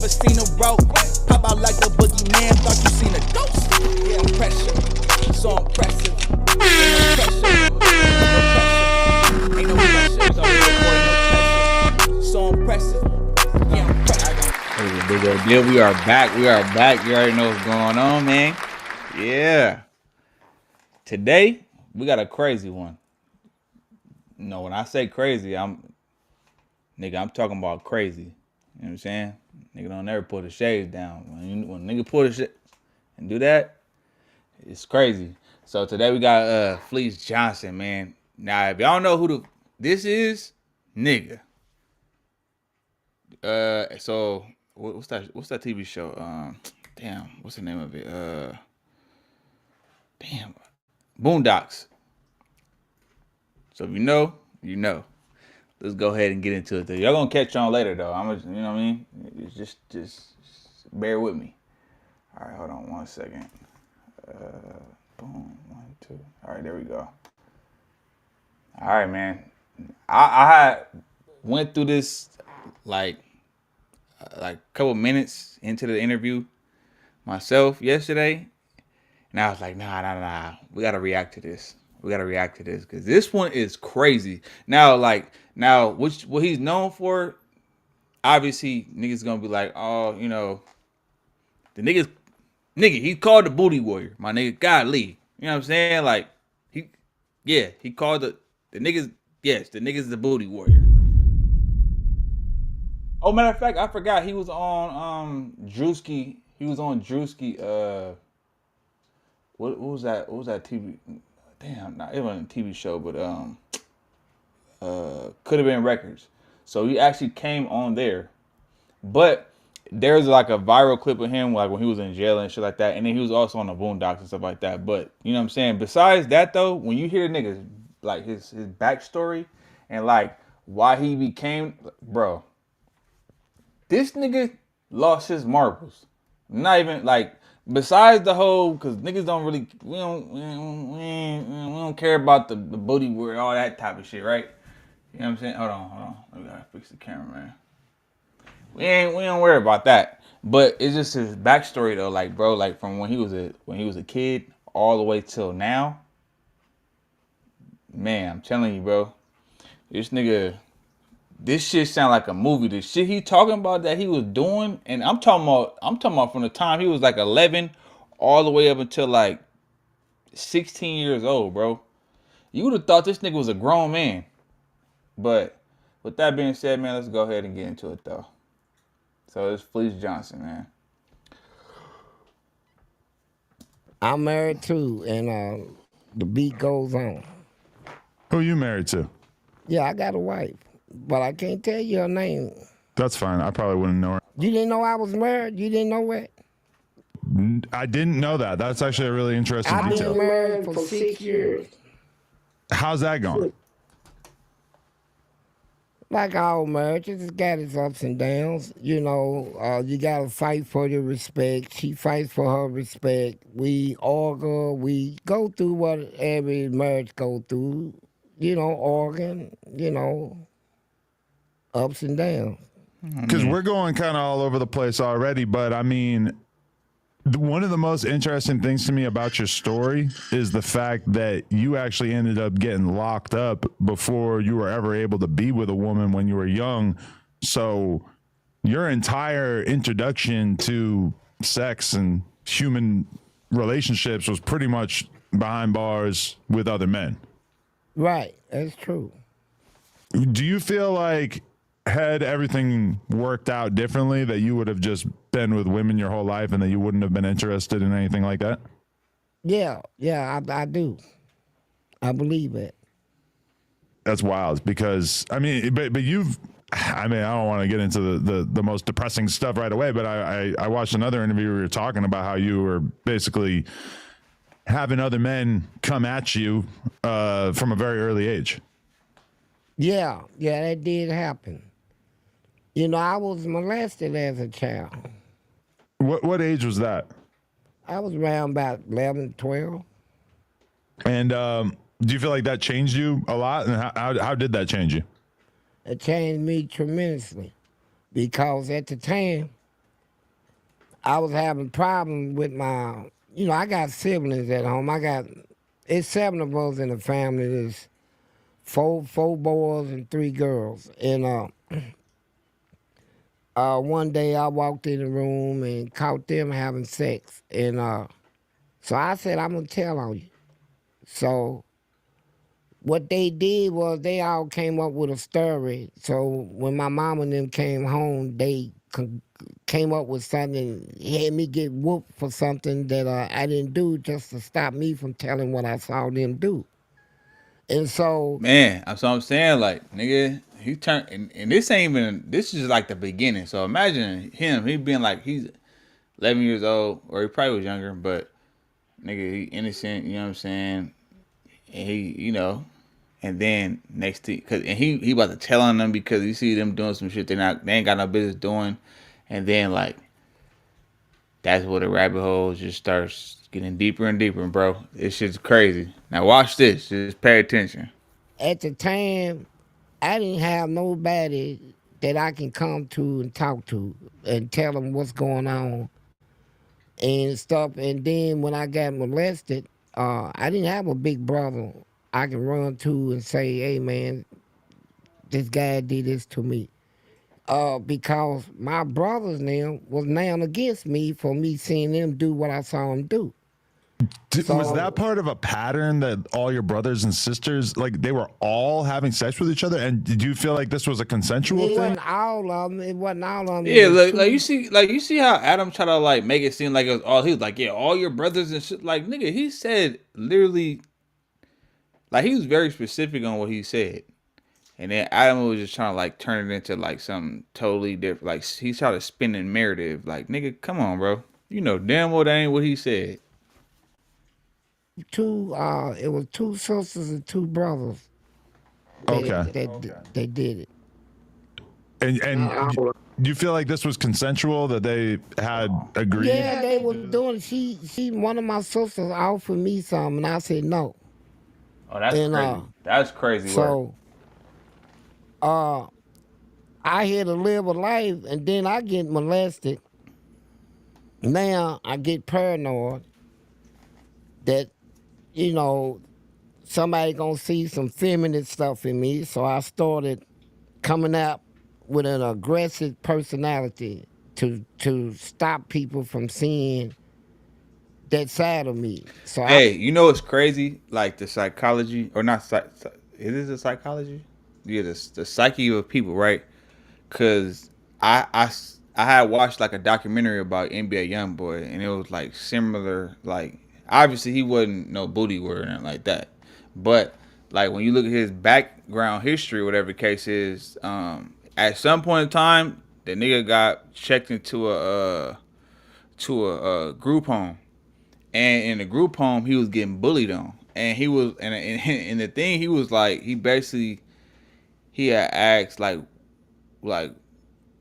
Never seen a rope. Pop out like a boogeyman. Thought you seen a ghost. Yeah, pressure. So impressive. Ain't no pressure. Ain't no pressure. So impressive. Yeah, I'm pressure. Hey, big old deal. We are back. We are back. You already know what's going on, man. Yeah. Today, we got a crazy one. No, when I say crazy, I'm talking about crazy. You know what I'm saying? Nigga don't never pull the shades down. When nigga pull the shit and do that, it's crazy. So today we got Fleece Johnson, man. Now if y'all know who this is, nigga. So what's that TV show? Damn, what's the name of it? Damn, Boondocks. So if you know, you know. Let's go ahead and get into it. Y'all gonna catch on later though. You know what I mean? It's just bear with me. All right, hold on 1 second. Boom, 1, 2. All right, there we go. All right, man. I had went through this like a couple minutes into the interview myself yesterday, and I was like, nah. We gotta react to this. We gotta react to this because this one is crazy. Now, what he's known for, obviously, niggas gonna be like, oh, you know, the nigga, he called the booty warrior, my nigga, godly. You know what I'm saying? Like, he called the niggas, yes, the niggas the booty warrior. Oh, matter of fact, I forgot he was on Drewski. He was on Drewski. What was that? What was that TV? Damn, not it wasn't a TV show, but could have been Records. So he actually came on there, but there's like a viral clip of him like when he was in jail and shit like that, and then he was also on the Boondocks and stuff like that. But you know what I'm saying? Besides that though, when you hear niggas like his backstory and like why he became, bro, this nigga lost his marbles. Not even like besides the whole, cause niggas don't really we don't care about the booty word, all that type of shit, right? You know what I'm saying? Hold on. We gotta fix the camera, man. We don't worry about that. But it's just his backstory though, like bro, like from when he was a kid all the way till now. Man, I'm telling you, bro, this shit sound like a movie. The shit he talking about that he was doing, and I'm talking about from the time he was like 11 all the way up until like 16 years old, bro. You would have thought this nigga was a grown man. But with that being said, man, let's go ahead and get into it though. So it's Fleece Johnson, man. I'm married too, and the beat goes on. Who you married to? Yeah, I got a wife, but I can't tell you her name. That's fine. I probably wouldn't know her. You didn't know I was married? You didn't know that? I didn't know that. That's actually a really interesting I've detail. been married for 6 years. How's that going? Like all marriages, it's got its ups and downs. You know, you got to fight for your respect. She fights for her respect. We argue. We go through what every marriage go through. You know, arguing, you know, ups and downs. Because we're going kind of all over the place already, but I mean, one of the most interesting things to me about your story is the fact that you actually ended up getting locked up before you were ever able to be with a woman when you were young. So your entire introduction to sex and human relationships was pretty much behind bars with other men. Right, that's true. Do you feel like had everything worked out differently that you would have just been with women your whole life and that you wouldn't have been interested in anything like that? Yeah, I do. I believe it. That's wild because I mean, but I don't want to get into the most depressing stuff right away, but I watched another interview where you were talking about how you were basically having other men come at you from a very early age. Yeah, that did happen. You know, I was molested as a child. What age was that? I was around about 11, 12. And do you feel like that changed you a lot? And how did that change you? It changed me tremendously because at the time, I was having problems with my, I got siblings at home. It's 7 of us in the family. There's four boys and 3 girls. And one day I walked in the room and caught them having sex. And so I said, I'm going to tell on you. So what they did was they all came up with a story. So when my mom and them came home, they came up with something, had me get whooped for something that I didn't do, just to stop me from telling what I saw them do. And so, Man, that's what I'm saying. Like, nigga, he turned, and this ain't even, this is like the beginning. So imagine him, he being like, he's 11 years old, or he probably was younger, but nigga, he innocent, you know what I'm saying? And he, and then next to, and he about to tell on them because you see them doing some shit they ain't got no business doing. And then, like, that's where the rabbit hole just starts getting deeper and deeper, bro. This shit's crazy. Now watch this. Just pay attention. at the time, I didn't have nobody that I can come to and talk to and tell them what's going on and stuff. And then when I got molested, I didn't have a big brother I can run to and say, hey, man, this guy did this to me. Because my brothers now was now against me for me seeing them do what I saw them do. Was that part of a pattern that all your brothers and sisters, like, they were all having sex with each other? And did you feel like this was a consensual It thing? wasn't all of them. It wasn't all of them. Yeah, like you see how Adam tried to like make it seem like it was all, he was like, yeah, all your brothers and shit. Like, nigga, he said literally, like, he was very specific on what he said. And then Adam was just trying to like turn it into like something totally different. Like, he's trying to spin the narrative. Like, nigga, come on, bro. You know damn well that ain't what he said. It was 2 sisters and 2 brothers. They did it. And do you feel like this was consensual, that they had agreed? Yeah, they was doing it. She one of my sisters offered me something, and I said no. Oh, that's And, crazy. That's crazy work. So, I had to live a life, and then I get molested. Now I get paranoid that, somebody gonna see some feminine stuff in me. So I started coming out with an aggressive personality to stop people from seeing that side of me. So Hey, you know what's crazy? Like the psychology, or not? It is a psychology. Yeah, the psyche of people, right? Because I had watched like a documentary about NBA YoungBoy, and it was like similar. Like, obviously he wasn't no booty word or anything like that, but like when you look at his background history, whatever the case is, at some point in time, the nigga got checked into a group home. And in the group home, he was getting bullied on, and he was, and the thing, he was like, he had asked like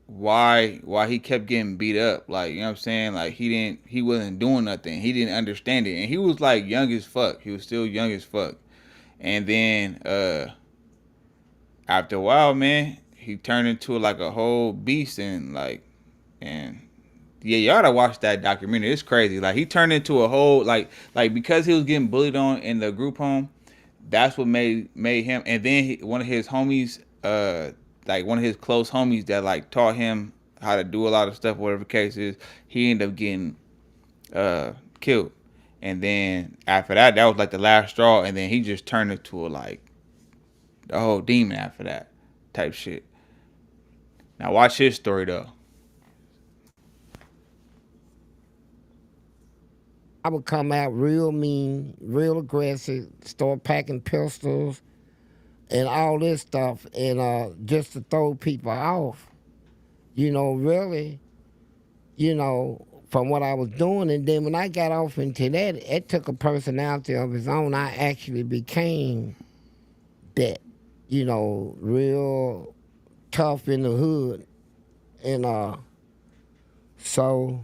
why he kept getting beat up, like, you know what I'm saying, like he wasn't doing nothing, he didn't understand it, and he was like young as fuck, he was still young as fuck, and then after a while, man, he turned into like a whole beast, and yeah, y'all gotta watch that documentary. It's crazy. Like, he turned into a whole like because he was getting bullied on in the group home. That's what made him. And then one of his homies, like one of his close homies that like taught him how to do a lot of stuff, whatever the case is, he ended up getting killed. And then after that, that was like the last straw. And then he just turned into a whole demon after that type shit. Now watch his story though. I would come out real mean, real aggressive, start packing pistols and all this stuff, and just to throw people off, really, from what I was doing. And then when I got off into that, it took a personality of its own. I actually became that, real tough in the hood. And so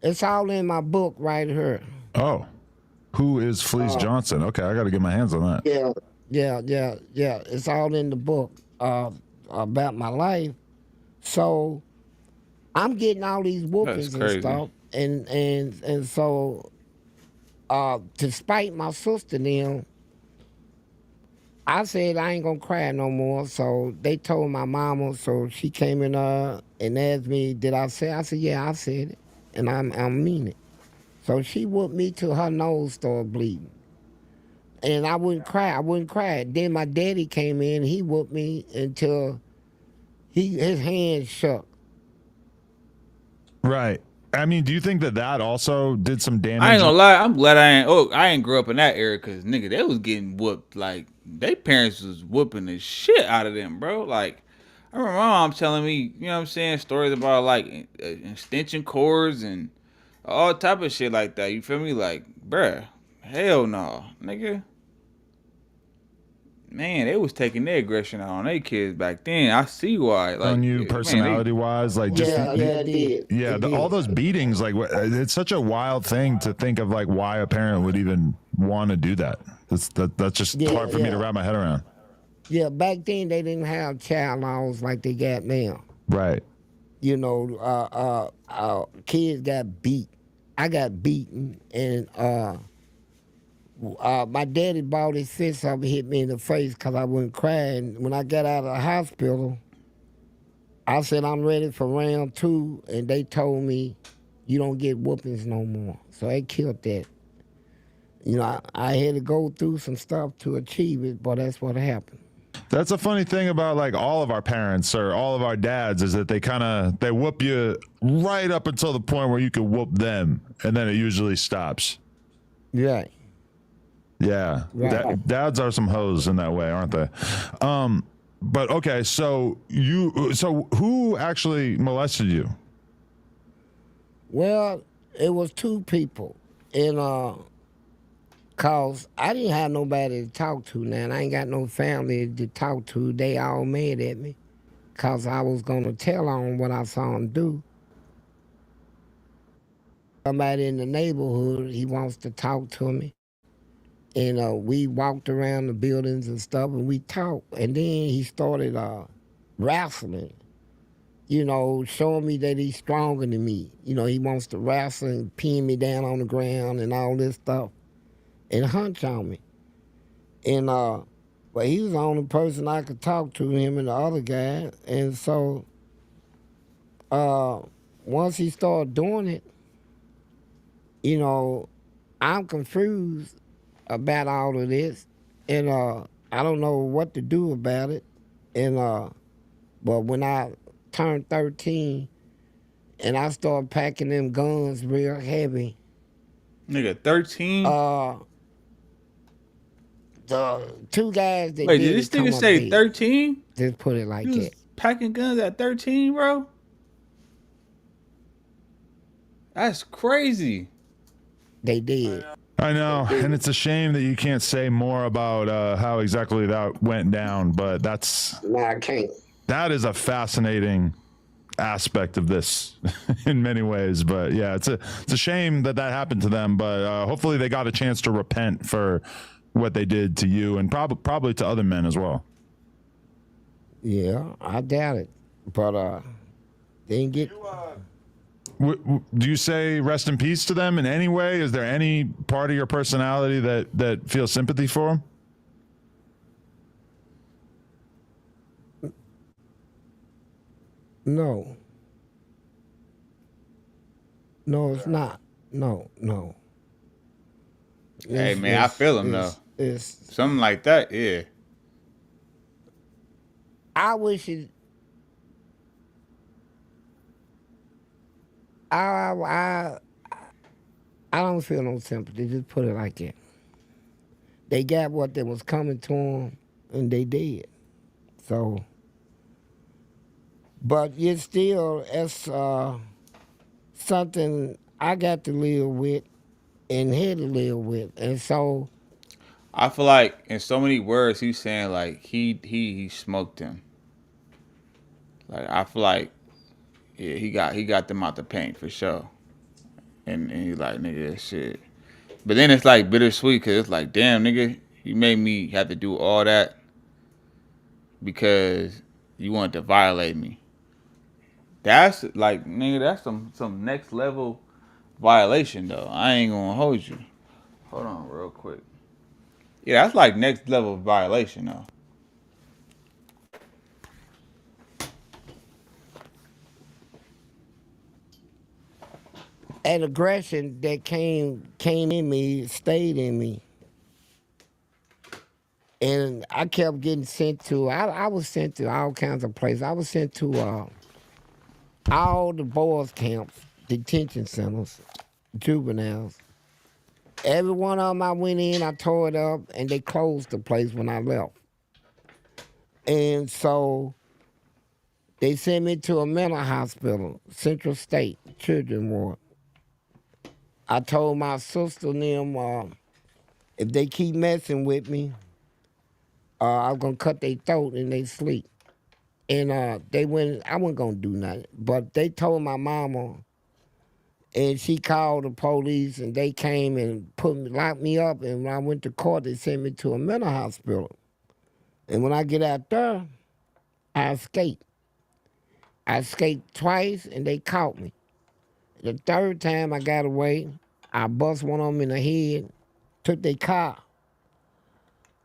it's all in my book right here. Oh, who is Fleece Johnson? Okay, I got to get my hands on that. Yeah. It's all in the book about my life. So I'm getting all these That's whoopings and crazy. stuff, and so to spite my sister them, I said I ain't gonna cry no more. So they told my mama. So she came in and asked me, did I say? I said, yeah, I said it, and I mean it. So she whooped me till her nose started bleeding, and I wouldn't cry. I wouldn't cry. Then my daddy came in. He whooped me until his hands shook. Right. I mean, do you think that that also did some I ain't damage? gonna lie. I'm glad I ain't grew up in that era because nigga, they was getting whooped like they parents was whooping the shit out of them, bro. Like I remember my mom telling me, you know what I'm saying, stories about like extension cords and all type of shit like that. You feel me? Like, bruh, hell no, nigga. Man, they was taking their aggression out on their kids back then. I see why. Like, On you, man, personality wise, like just Yeah, it did. yeah, It all did. those beatings, like it's such a wild thing to think of, like why a parent would even want to do that. That's just Yeah, hard for me to yeah. wrap my head around. Yeah, back then they didn't have child laws like they got now. Right. You know, kids got beat. I got beaten, and my daddy bought his fist up and hit me in the face because I wasn't crying. When I got out of the hospital, I said I'm ready for round 2, and they told me you don't get whoopings no more. So they killed that. You know, I had to go through some stuff to achieve it, but that's what happened. That's a funny thing about like all of our parents or all of our dads is that they whoop you right up until the point where you can whoop them, and then it usually stops. Right. Yeah, Right. dads are some hoes in that way, aren't they? But okay, so who actually molested you? Well, it was 2 people, and cause I didn't have nobody to talk to now, and I ain't got no family to talk to. They all mad at me, cause I was gonna tell on what I saw him do. Somebody in the neighborhood, he wants to talk to me, and we walked around the buildings and stuff, and we talked, and then he started wrestling. You know, showing me that he's stronger than me. You know, he wants to wrestle and pin me down on the ground and all this stuff and hunch on me. And but he was the only person I could talk to, him and the other guy. And so once he started doing it, you know, I'm confused about all of this, and I don't know what to do about it. And but when I turned 13 and I started packing them guns real heavy, nigga, 13. the 2 guys that Wait, did did this it come nigga up say dead. 13? Just put it like You was that. packing guns at 13, bro? That's crazy. They did. I know, and it's a shame that you can't say more about how exactly that went down, but No, I can't. that is a fascinating aspect of this in many ways. But yeah, it's a shame that happened to them, but hopefully they got a chance to repent for what they did to you and probably to other men as well. Yeah, I doubt it. But they didn't get. Do you say rest in peace to them in any way? Is there any part of your personality that feels sympathy for them? No. No, it's not. No. Hey, man, I feel him, though. It's. Something like that, yeah. I wish it. I don't feel no sympathy. Just put it like that. They got what that was coming to them, and they did. So, but it's still it's something I got to live with and had to live with, and so I feel like in so many words he's saying like he smoked him. Like I feel like yeah, he got them out the paint for sure. And he's like, nigga, that shit. But then it's like bittersweet because it's like, damn, nigga, you made me have to do all that because you wanted to violate me. That's like, nigga, that's some next level violation though. I ain't gonna hold you. Hold on real quick. Yeah, that's like next level violation though. That aggression that came in me stayed in me. And I kept getting sent to. I was sent to all kinds of places. I was sent to all the boys' camps, detention centers, juveniles. Every one of them I went in, I tore it up, and they closed the place when I left. And so they sent me to a mental hospital, Central State Children Ward. I told my sister and them if they keep messing with me, I'm gonna cut their throat in their sleep. And they went. I wasn't gonna do nothing, but they told my mama, and she called the police, and they came and locked me up. And when I went to court, they sent me to a mental hospital. And when I get out there, I escaped. I escaped twice, and they caught me. The third time I got away, I bust one of them in the head, took their car,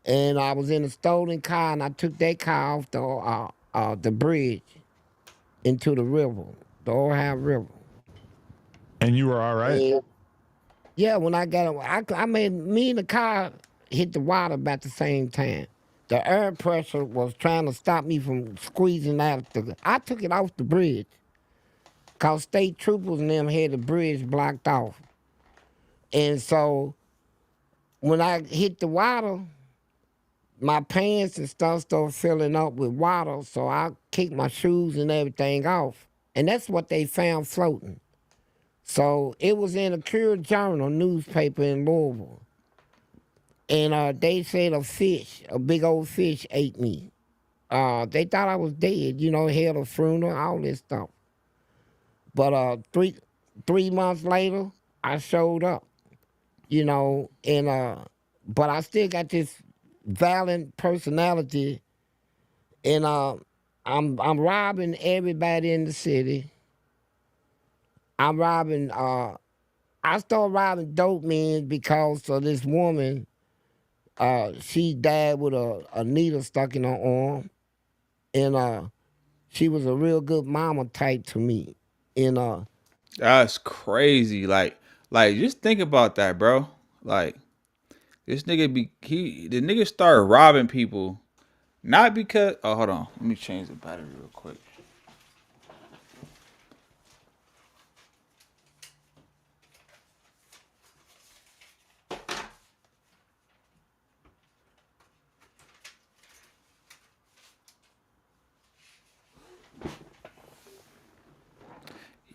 and I was in a stolen car, and I took that car off the bridge into the river, the Ohio River. And you were all right? And yeah, when I got away, I made me and the car hit the water about the same time. The air pressure was trying to stop me from squeezing out. I took it off the bridge because state troopers and them had the bridge blocked off. And so when I hit the water, my pants and stuff started filling up with water, so I kicked my shoes and everything off. And that's what they found floating. So it was in a Courier Journal newspaper in Louisville. And they said a big old fish ate me. They thought I was dead, held a funeral, all this stuff. But 3 months later, I showed up, but I still got this violent personality, and I'm robbing everybody in the city. I'm robbing. I started robbing dope men because of this woman. She died with a needle stuck in her arm, and she was a real good mama type to me. And That's crazy. Like just think about that, bro. Like this nigga the nigga started robbing people, not because. Oh, hold on. Let me change the battery real quick.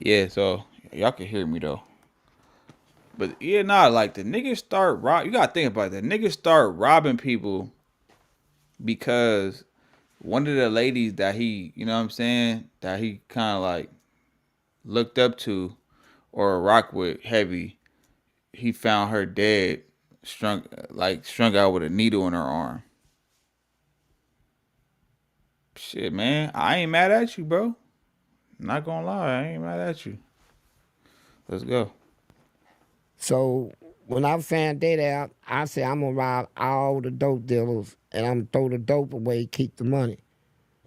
Yeah, so y'all can hear me though. But yeah, nah, like the niggas start you gotta think about it. The niggas start robbing people because one of the ladies that he, you know what I'm saying, that he kind of like looked up to or rock with heavy, he found her dead, strung out with a needle in her arm. Shit, man, I ain't mad at you, bro. Not gonna lie, I ain't mad at you. Let's go. so when I found that out, I said I'm gonna rob all the dope dealers, and I'm gonna throw the dope away, keep the money.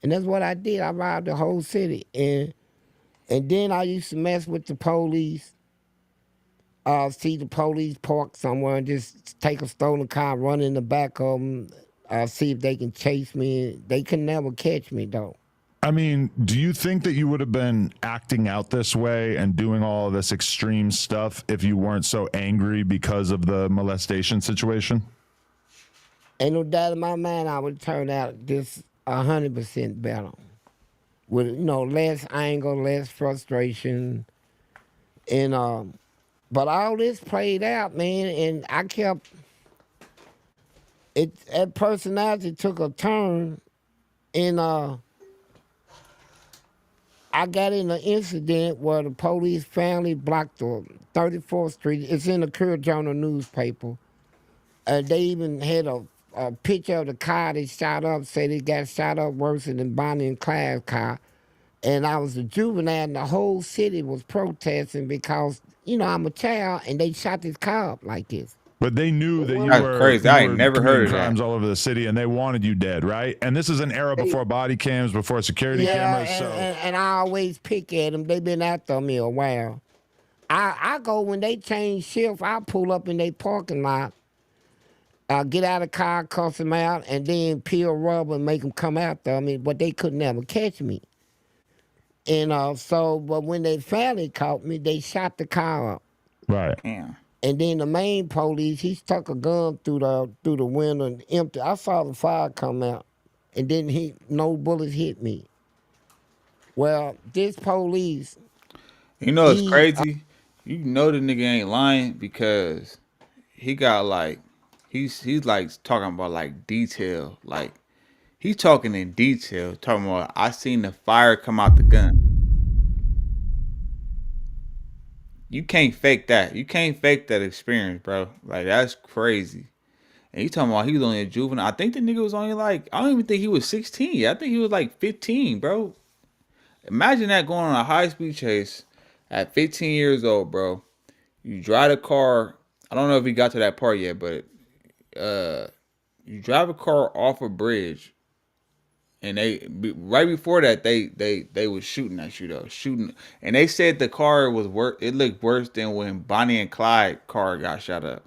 And that's what I did. I robbed the whole city, and then I used to mess with the police. See the police park somewhere and just take a stolen car, run in the back of them, see if they can chase me. They can never catch me though. I mean, do you think that you would have been acting out this way and doing all of this extreme stuff if you weren't so angry because of the molestation situation? Ain't no doubt in my mind I would turn out just 100% better. With less anger, less frustration, and but all this played out, man, and I kept it. That personality took a turn, and I got in an incident where the police finally blocked the 34th Street. It's in the Courier Journal newspaper. They even had a picture of the car they shot up, say they got shot up worse than Bonnie and Clyde's car. And I was a juvenile, and the whole city was protesting because, I'm a child, and they shot this car up like this. But they knew that That's crazy. I ain't never heard committing of that. crimes all over the city, and they wanted you dead, right? And this is an era before body cams, before security cameras. And I always pick at them. They been after me a while. I go when they change shift. I pull up in their parking lot. I get out of the car, cuss them out, and then peel rubber and make them come after me. But they could never catch me. And but when they finally caught me, they shot the car up. Right. Damn. And then the main police, he stuck a gun through the window and empty. I saw the fire come out, and then no bullets hit me. Well, this police, It's crazy. You know the nigga ain't lying because he got like he's like talking about like detail, like he's talking in detail, talking about I seen the fire come out the gun. You can't fake that. You can't fake that experience, bro. Like that's crazy. And you talking about he was only a juvenile. I think the nigga was only like I don't even think he was 16. I think he was like 15, bro. Imagine that going on a high speed chase at 15 years old, bro. You drive a car. I don't know if he got to that part yet, but you drive a car off a bridge, and right before that they was shooting at you though, shooting, and they said the car was worse. It looked worse than when Bonnie and Clyde car got shot up.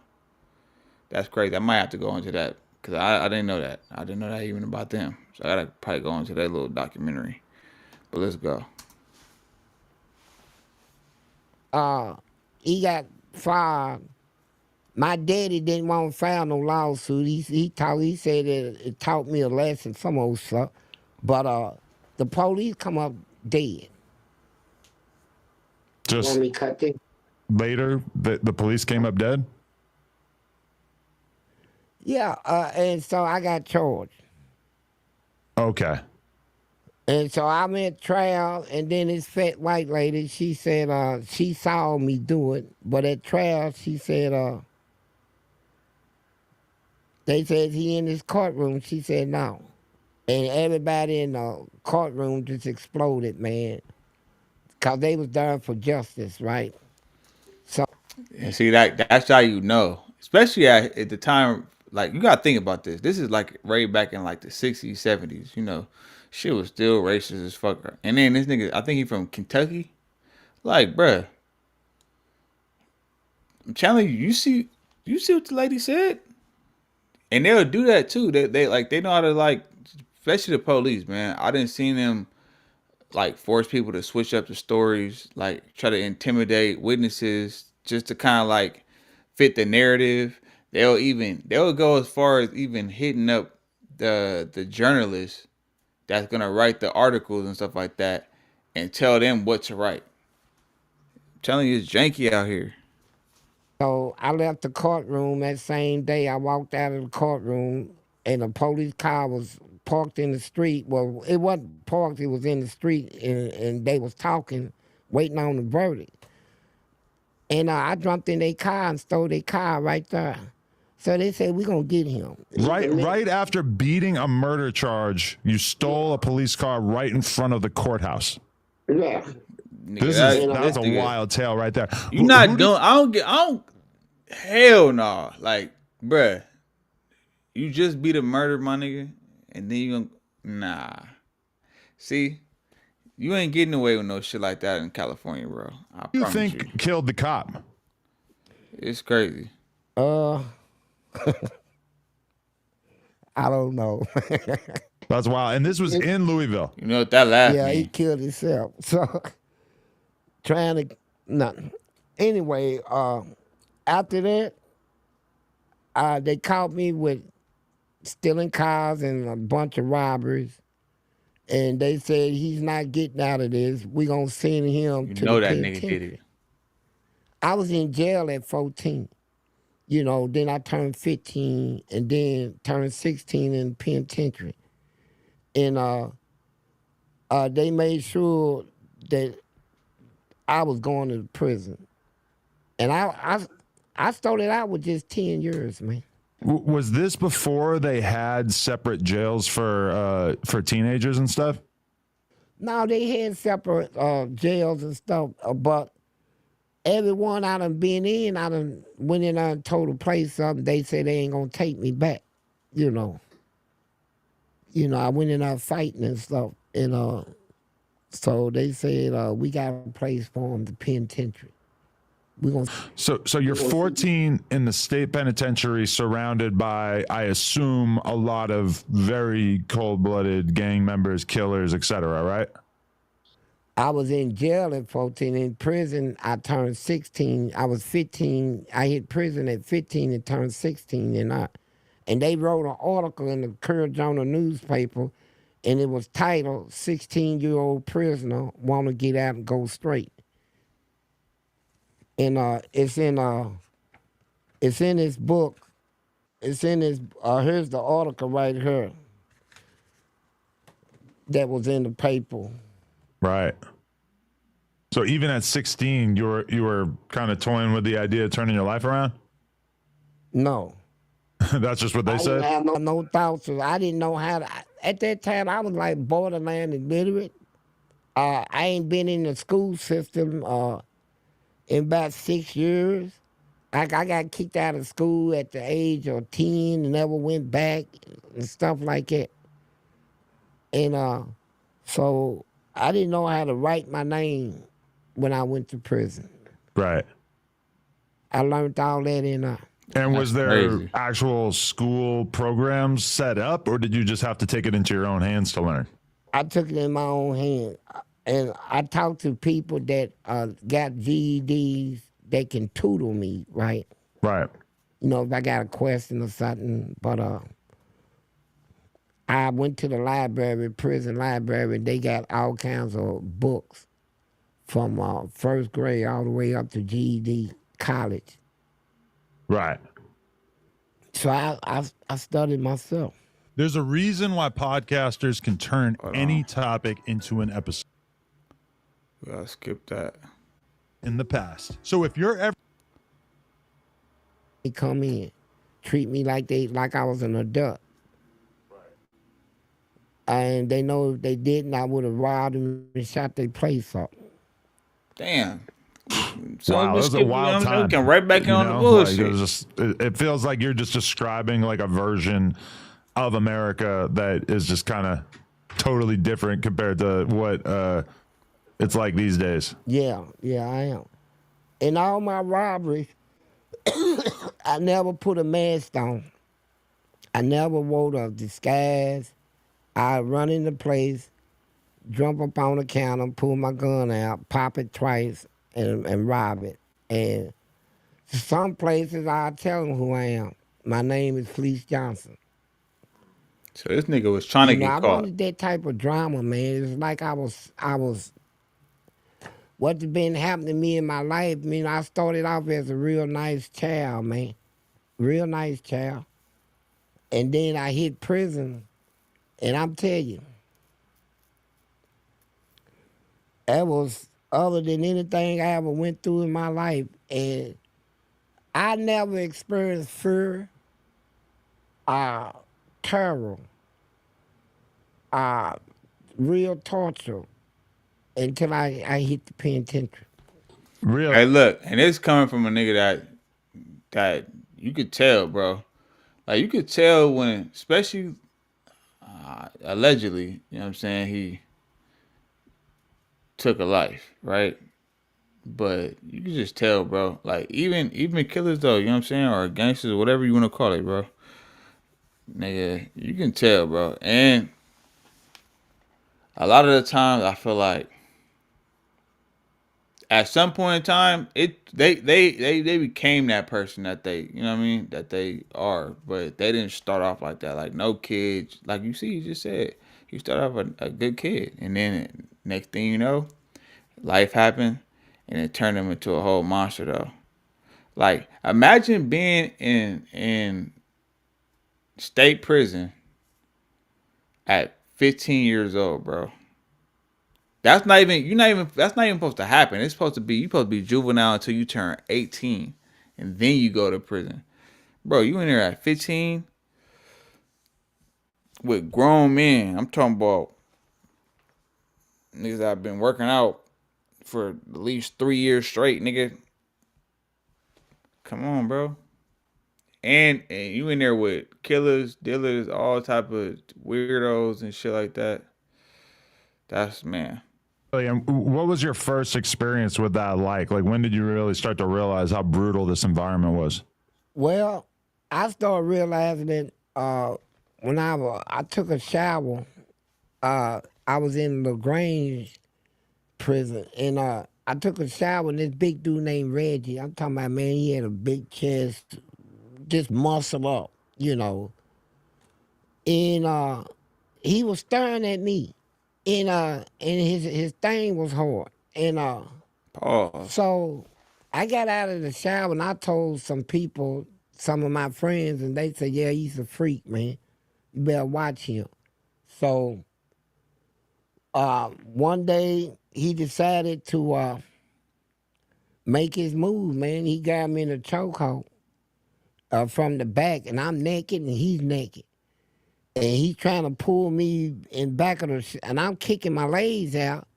That's crazy. I might have to go into that because I didn't know that. I didn't know that even about them. So I gotta probably go into that little documentary. But let's go. he got fired. My daddy didn't want to file no lawsuit. He said it taught me a lesson, some old stuff. But the police come up dead. Just Want me to cut this? later, the police came up dead? Yeah, and so I got charged. Okay. And so I went trial, and then this fat white lady, she said she saw me do it, but at trial she said they said he in this courtroom. She said no, and everybody in the courtroom just exploded, man, because they was there for justice, right? So And see that's how you know, especially at the time. Like you gotta think about this. This is like right back in like the 60s, 70s. You know, shit was still racist as fuck. And then this nigga, I think he from Kentucky. Like, bruh, I'm telling you, you see what the lady said, and they'll do that too. They know how to like, especially the police, man. I didn't see them like force people to switch up the stories, like try to intimidate witnesses just to kind of like fit the narrative. They'll go as far as even hitting up the journalists that's gonna write the articles and stuff like that and tell them what to write. I'm telling you, it's janky out here. So I left the courtroom that same day. I walked out of the courtroom, and a police car was parked in the street. Well, it wasn't parked; it was in the street, and they was talking, waiting on the verdict. And I jumped in their car and stole their car right there. So they said, "We're gonna get him." Right after beating a murder charge, you stole a police car right in front of the courthouse. Yeah. That's a wild tale right there. You not doing. I don't. Hell no. Like, bruh, you just beat a murder, my nigga, and then you gonna nah. See, you ain't getting away with no shit like that in California, bro. I Who you promise think you. killed the cop? It's crazy. I don't know. That's wild. And this was in Louisville. You know what that last Yeah, he mean? killed himself. So trying to nothing. Anyway, after that, they caught me with stealing cars and a bunch of robberies. And they said he's not getting out of this. We're gonna send him You to know the that nigga penitentiary. did it. I was in jail at 14. Then I turned 15 and then turned 16 in the penitentiary. And they made sure that I was going to prison. And I started out with just 10 years, man. Was this before they had separate jails for teenagers and stuff? Now they had separate jails and stuff, but every one I done been in, I done went in there and told the place something. They said they ain't gonna take me back. You know, I went in there fighting and stuff, and so they said we got a place for them, the penitentiary. We gonna So you're 14 in the state penitentiary, surrounded by, I assume, a lot of very cold-blooded gang members, killers, etc. Right? I was in jail at 14. In prison, I turned 16. I was 15. I hit prison at 15 and turned 16. And they wrote an article in the Courier Journal newspaper, and it was titled 16-year-old prisoner want to get out and go straight. And it's in this book. It's in this, here's the article right here that was in the paper. Right. So even at 16, you were kind of toying with the idea of turning your life around. No. That's just what they I said. didn't have no thoughts. I didn't know how to. At that time, I was like borderline illiterate. I ain't been in the school system in about 6 years. I got kicked out of school at the age of 10 and never went back and stuff like that. And so I didn't know how to write my name when I went to prison. Right. I learned all that in And was there crazy. actual school programs set up, or did you just have to take it into your own hands to learn? I took it in my own hand. And I talked to people that got GEDs that can tutor me, right? Right. If I got a question or something. But I went to the library, prison library, and they got all kinds of books from first grade all the way up to GED college. Right. So I studied myself. There's a reason why podcasters can turn any topic into an episode We gotta skip that. in the past. So if you're ever They come in, treat me like I was an adult. And they know if they didn't, I would have robbed them and shot their place up. Damn. So wow, that was a wild time. Came right back on the Like, bullshit. it was just, it feels like you're just describing like a version of America that is just kind of totally different compared to what it's like these days. Yeah, I am. In all my robberies, I never put a mask on. I never wore a disguise. I run into place, jump up on the counter, pull my gun out, pop it twice, and rob it. And some places I tell them who I am. My name is Fleece Johnson. So this nigga was trying to I get caught. wanted that type of drama, man. It's like I was. What's been happening to me in my life? I mean, I started off as a real nice child, man. Real nice child. And then I hit prison. And I'm telling you, that was other than anything I ever went through in my life. And I never experienced fear, terror, real torture until I hit the penitentiary. Really? Hey, look, and it's coming from a nigga that you could tell, bro. Like you could tell when, especially allegedly, you know what I'm saying, he took a life, right? But you can just tell, bro. Like even killers though, you know what I'm saying, or gangsters or whatever you want to call it, bro. Nigga, you can tell, bro. And a lot of the times I feel like at some point in time, they became that person that they, you know what I mean, that they are, but they didn't start off like that. Like no kids, like you just said, he started off a good kid, and then next thing you know, life happened, and it turned him into a whole monster though. Like imagine being in state prison at 15 years old, bro. That's not even supposed to happen. It's supposed to be, you supposed to be juvenile until you turn 18 and then you go to prison. Bro, you in there at 15 with grown men. I'm talking about Niggas that have been working out for at least 3 years straight, nigga. Come on, bro. And you in there with killers, dealers, all type of weirdos and shit like that. That's man. And what was your first experience with that like? Like, when did you really start to realize how brutal this environment was? Well, I started realizing it when I took a shower. I was in LaGrange prison, and I took a shower, and this big dude named Reggie. I'm talking about, man, he had a big chest, just muscle up, you know. And he was staring at me, and his thing was hard. And Pause. so I got out of the shower, and I told some people, some of my friends, and they said, yeah, he's a freak, man. You better watch him. So one day he decided to make his move, man. He got me in a chokehold from the back, and I'm naked and he's naked. And he's trying to pull me in back of and I'm kicking my legs out,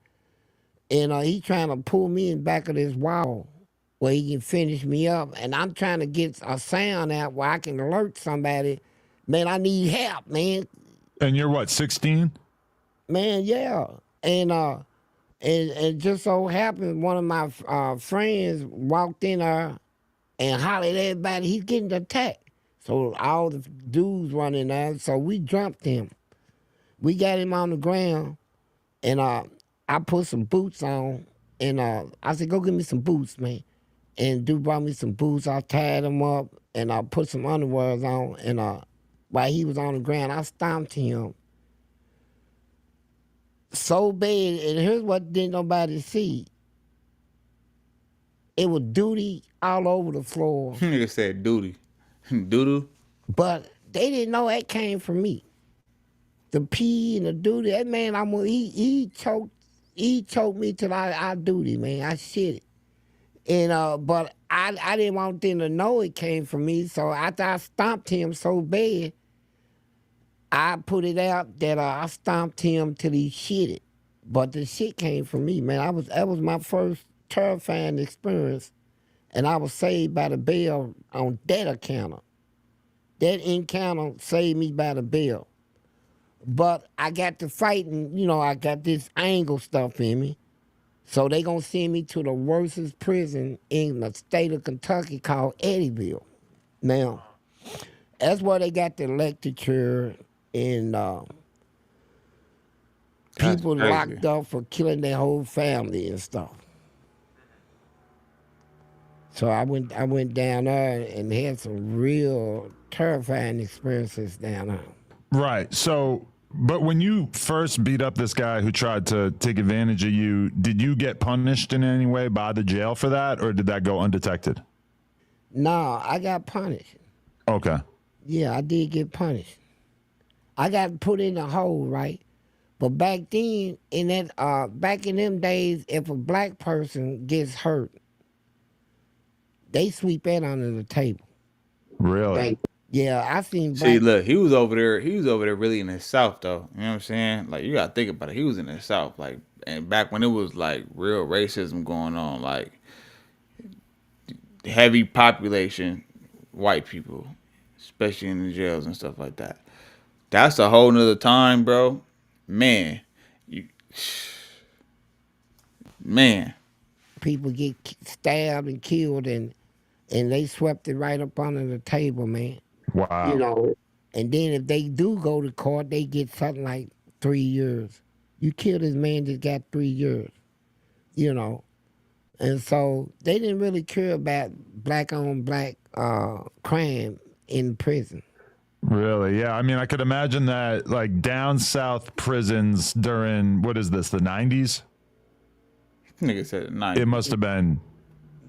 and he's trying to pull me in back of this wall where he can finish me up. And I'm trying to get a sound out where I can alert somebody, man, I need help, man. And you're what, 16? Man, yeah. And just so happened, one of my friends walked in there and hollered at everybody, he's getting attacked. So all the dudes running there, so we jumped him. We got him on the ground, and I put some boots on, and I said, go get me some boots, man. And dude brought me some boots. I tied him up, and I put some underwears on, and while he was on the ground, I stomped him so bad, and here's what didn't nobody see. It was duty all over the floor. Nigga said duty. Doodoo. But they didn't know that came from me. The pee and the duty, that man, he choked me till I duty, man. I shit it. And but I didn't want them to know it came from me, so after I stomped him so bad, I put it out that I stomped him till he shit it. But the shit came from me, man. That was my first terrifying experience, and I was saved by the bell on that encounter. That encounter saved me by the bell. But I got to fighting, you know, I got this angle stuff in me. So they gonna send me to the worstest prison in the state of Kentucky called Eddyville. Now, that's where they got the lecture and people crazy. locked up for killing their whole family and stuff. So I went down there and had some real terrifying experiences down there. Right. So, but when you first beat up this guy who tried to take advantage of you, did you get punished in any way by the jail for that, or did that go undetected? No, I got punished. Okay. Yeah, I did get punished. I got put in a hole, right? But back then, back in them days, if a black person gets hurt, they sweep that under the table. Really? Yeah, I seen. See, look, he was over there really in the South though. You know what I'm saying? Like, you gotta think about it. He was in the South, like, and back when it was like real racism going on, like heavy population, white people, especially in the jails and stuff like that. That's a whole nother time, bro. Man, man. People get stabbed and killed, and they swept it right up under the table, man. Wow. You know, and then if they do go to court, they get something like 3 years. You kill this man, just got 3 years. You know, and so they didn't really care about black on black crime in prison. Really? Yeah. I mean, I could imagine that, like, down south prisons during, what is this, the 90s? Nigga said 90. It must have been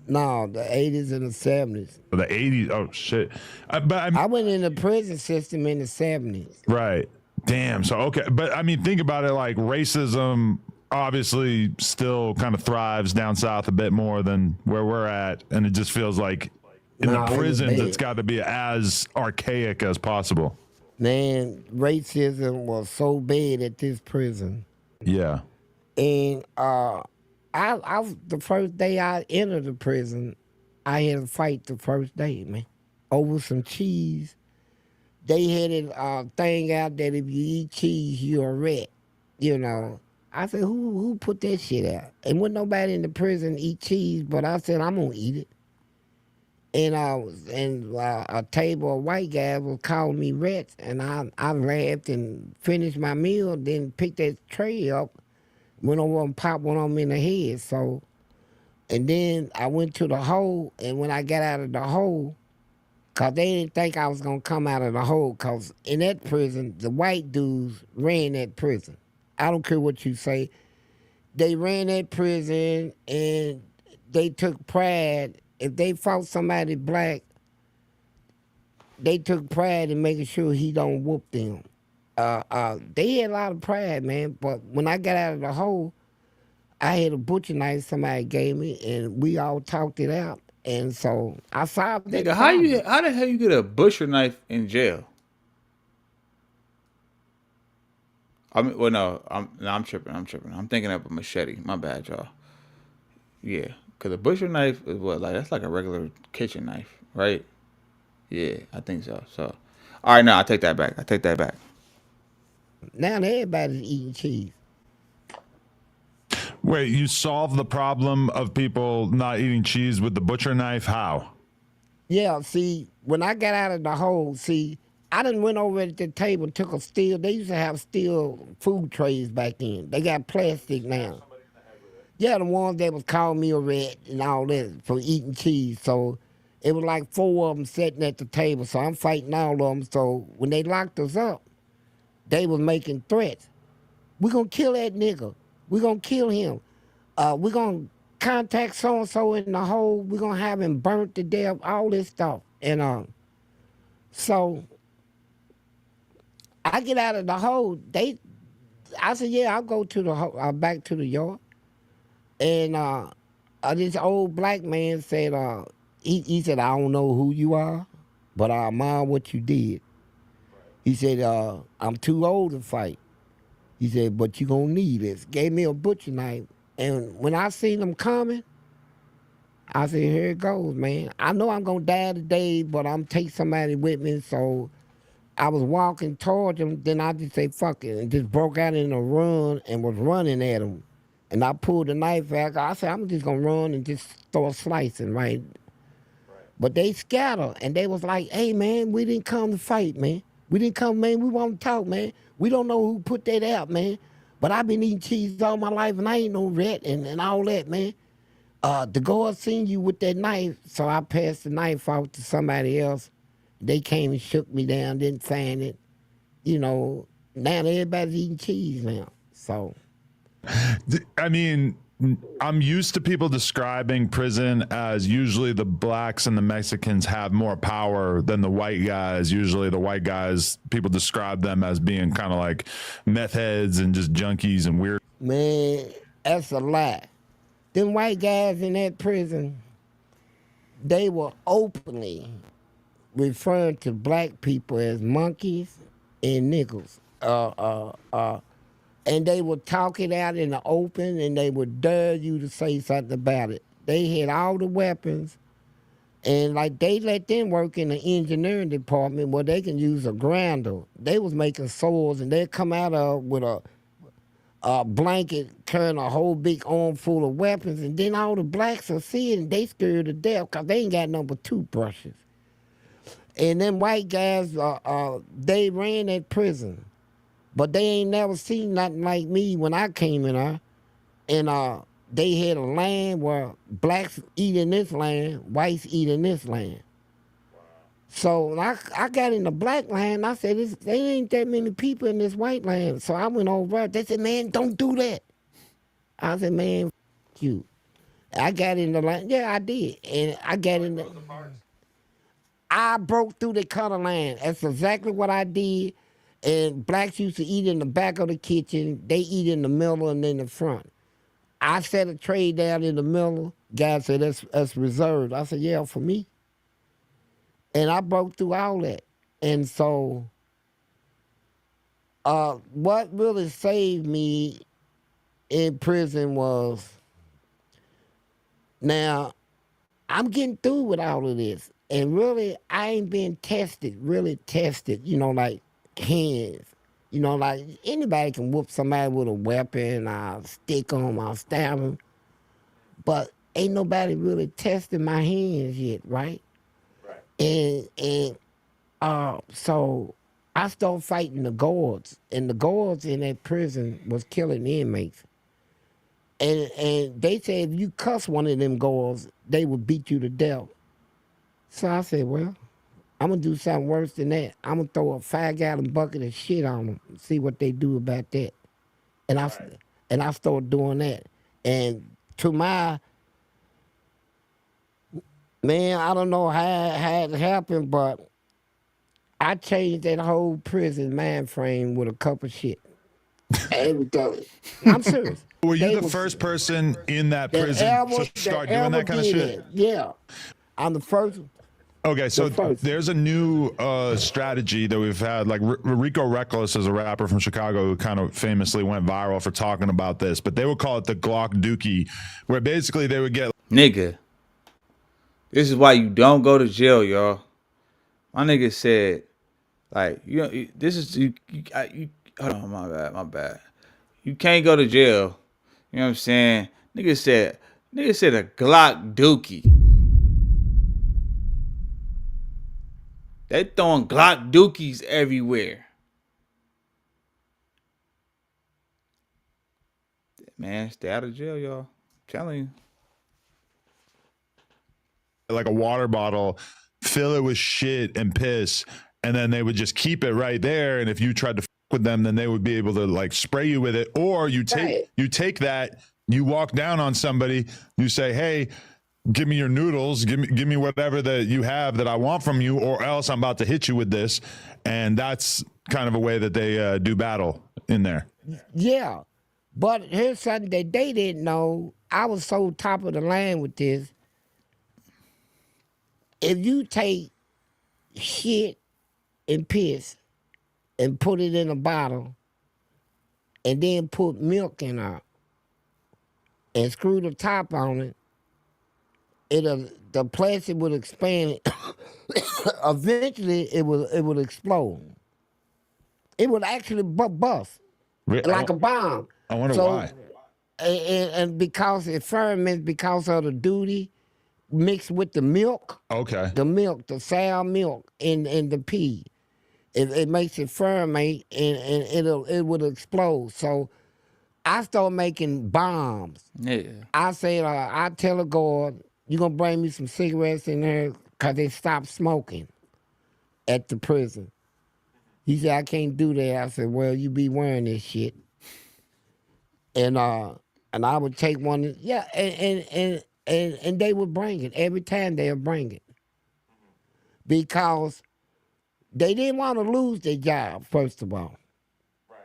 No, the 80s and the 70s. the 80s. Oh, shit. But I went in the prison system in the 70s. right. Damn. So, okay. But I mean, think about it, like, racism obviously still kind of thrives down south a bit more than where we're at. And it just feels like in No, the it was prisons, bad. it's got to be as archaic as possible. Man, racism was so bad at this prison. Yeah. And I the first day I entered the prison, I had a fight the first day, man, over some cheese. They had a thing out that if you eat cheese, you're a rat. You know. I said, who put that shit out? And wasn't nobody in the prison eat cheese, but I said I'm gonna eat it. And a table of white guys was calling me rats, and I laughed and finished my meal, then picked that tray up, went over and popped one on me in the head. So, and then I went to the hole, and when I got out of the hole, cause they didn't think I was gonna come out of the hole, cause in that prison, the white dudes ran that prison. I don't care what you say. They ran that prison, and they took pride. If they fought somebody black, they took pride in making sure he don't whoop them. They had a lot of pride, man. But when I got out of the hole, I had a butcher knife somebody gave me, and we all talked it out. And so I solved that Nigga, problem. how the hell you get a butcher knife in jail? I mean, well, no, I'm tripping. I'm thinking of a machete. My bad, y'all. Yeah, cause a butcher knife is what, like, that's like a regular kitchen knife, right? Yeah, I think so. So, all right, no, I take that back. Now everybody's eating cheese. Wait, you solved the problem of people not eating cheese with the butcher knife? How? Yeah, see, when I got out of the hole, see, I done went over at the table, took a steel. They used to have steel food trays back then. They got plastic now. Yeah, the ones that was calling me a rat and all that for eating cheese. So it was like 4 of them sitting at the table. So I'm fighting all of them. So when they locked us up, they was making threats. We gonna kill that nigga. We gonna kill him. We gonna contact so and so in the hole. We gonna have him burnt to death. All this stuff. And so I get out of the hole. I said, yeah, I'll go to the back to the yard. And this old black man said, he said, I don't know who you are, but I admire what you did. He said, I'm too old to fight. He said, but you gonna need this. Gave me a butcher knife. And when I seen them coming, I said, here it goes, man. I know I'm gonna die today, but I'm take somebody with me. So I was walking towards him, then I just say, fuck it, and just broke out in a run and was running at him. And I pulled the knife out. I said, I'm just gonna run and just start slicing, right? But they scatter, and they was like, hey, man, we didn't come to fight, man. We didn't come, man, we want to talk, man. We don't know who put that out, man. But I've been eating cheese all my life, and I ain't no rat and all that, man. The guard seen you with that knife, so I passed the knife off to somebody else. They came and shook me down, didn't find it. You know, now everybody's eating cheese now, so. I mean, I'm used to people describing prison as usually the blacks and the Mexicans have more power than the white guys. Usually the white guys, people describe them as being kind of like meth heads and just junkies and weird. Man, that's a lie. Them white guys in that prison, they were openly referring to black people as monkeys and niggers. And they would talk it out in the open, and they would dare you to say something about it. They had all the weapons, and like they let them work in the engineering department where they can use a grinder. They was making swords, and they'd come out with a blanket, carrying a whole big arm full of weapons, and then all the blacks are seeing, they scared to death because they ain't got nothing but toothbrushes. And them white guys, they ran that prison. But they ain't never seen nothing like me when I came in there. And they had a land where blacks eat in this land, whites eat in this land. So when I got in the black land, I said, there ain't that many people in this white land. So I went over. They said, man, don't do that. I said, man, f you. I got in the land. Yeah, I did. And I got in the... I broke through the color line. That's exactly what I did. And blacks used to eat in the back of the kitchen. They eat in the middle and in the front. I set a tray down in the middle. Guy said, that's reserved. I said, yeah, for me. And I broke through all that. And so what really saved me in prison was, now I'm getting through with all of this, and really I ain't been tested, really tested. Like hands. Like anybody can whoop somebody with a weapon. I'll stick them, I'll stab them, but ain't nobody really tested my hands yet, right? And so I started fighting the guards, and the guards in that prison was killing inmates. And they said if you cuss one of them guards, they would beat you to death. So I said, well, I'm gonna do something worse than that. I'm gonna throw a 5-gallon bucket of shit on them, and see what they do about that. And I started doing that. And to my man, I don't know how it happened, but I changed that whole prison mind frame with a cup of shit. Everything. I'm serious. Were you They the was- first person in that that prison ever- to start that doing that ever kind of did shit? that. Yeah. I'm the first. Okay, so The first. there's a new strategy that we've had. Like Rico Reckless is a rapper from Chicago who kind of famously went viral for talking about this, but they would call it the Glock Dookie, where basically they would get Nigga, this is why you don't go to jail, y'all. My nigga said, like, this is you hold on, my bad. You can't go to jail. You know what I'm saying? Nigga said a Glock Dookie. They throwing Glock Dookies everywhere. Man, stay out of jail, y'all. I'm telling you. like a water bottle, fill it with shit and piss, and then they would just keep it right there. And if you tried to with them, then they would be able to like spray you with it. Or you take that, you walk down on somebody, you say, hey, give me your noodles, give me whatever that you have that I want from you, or else I'm about to hit you with this. And that's kind of a way that they do battle in there. Yeah. But here's something that they didn't know. I was so top of the line with this. If you take shit and piss and put it in a bottle and then put milk in it and screw the top on it, the plastic would expand. Eventually, it would explode. It would actually bust like a bomb. I wonder why. And because it ferments because of the duty mixed with the milk. Okay. The milk, the sour milk in the pea. It makes it ferment and it would explode. So I started making bombs. Yeah. I said, I tell a guard, you gonna bring me some cigarettes in there because they stopped smoking at the prison. He said, I can't do that. I said, well, you be wearing this shit. And I would take one, yeah, and they would bring it. Every time they would bring it. Because they didn't want to lose their job, first of all. Right.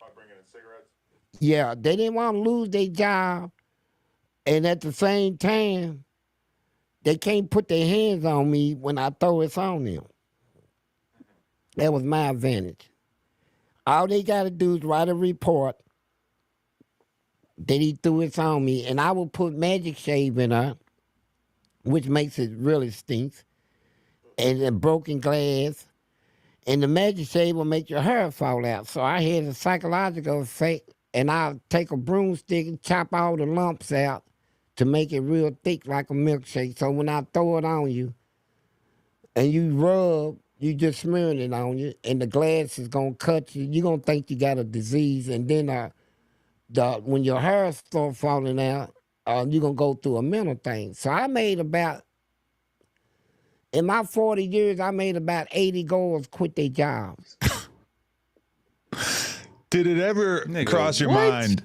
By bringing in cigarettes? Yeah, they didn't want to lose their job. And at the same time, they can't put their hands on me when I throw it on them. That was my advantage. All they got to do is write a report that he threw it on me, and I will put magic shave in her, which makes it really stinks, and then broken glass, and the magic shave will make your hair fall out. So I had a psychological effect, and I'll take a broomstick and chop all the lumps out to make it real thick like a milkshake. So when I throw it on you, and you rub, you just smearing it on you, and the glass is gonna cut you. You're gonna think you got a disease, and then when your hair start falling out, you're gonna go through a mental thing. So I made about, in my 40 years, I made about 80 girls quit their jobs. Did it ever Nigga, cross your what? mind?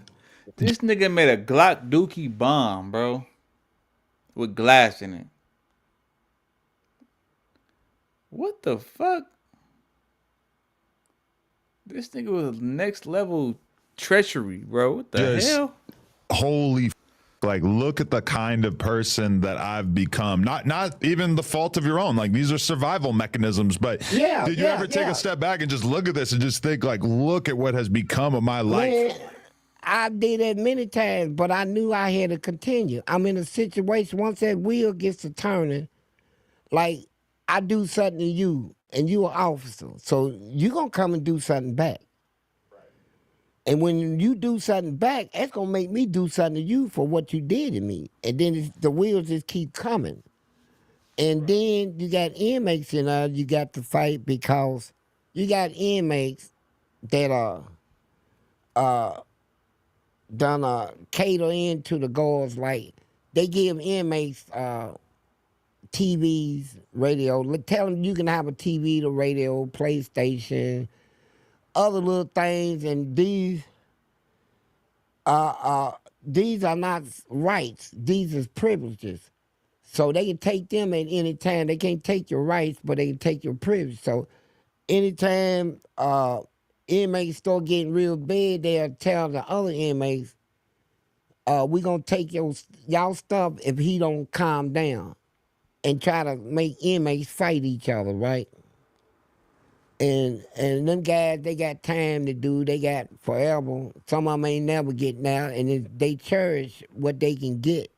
This nigga made a Glock Dookie bomb, bro, with glass in it. What the fuck? This nigga was next level treachery, bro. What the Just- hell? Holy like, look at the kind of person that I've become. Not even the fault of your own. Like, these are survival mechanisms. But did you ever take a step back and just look at this and just think, like, look at what has become of my life? Man, I did that many times, but I knew I had to continue. I'm in a situation, once that wheel gets to turning, like I do something to you, and you an officer, so you going to come and do something back. And when you do something back, that's going to make me do something to you for what you did to me. And then the wheels just keep coming. And then you got inmates in there you got to fight, because you got inmates that are done cater into the guards. Like, they give inmates TVs, radio. Tell them you can have a TV, the radio, PlayStation, other little things, and these are not rights. These is privileges. So they can take them at any time. They can't take your rights, but they can take your privilege. So anytime inmates start getting real bad, they'll tell the other inmates, we gonna take y'all stuff if he don't calm down, and try to make inmates fight each other, right? And them guys, they got time to do. They got forever. Some of them ain't never getting out, and they cherish what they can get,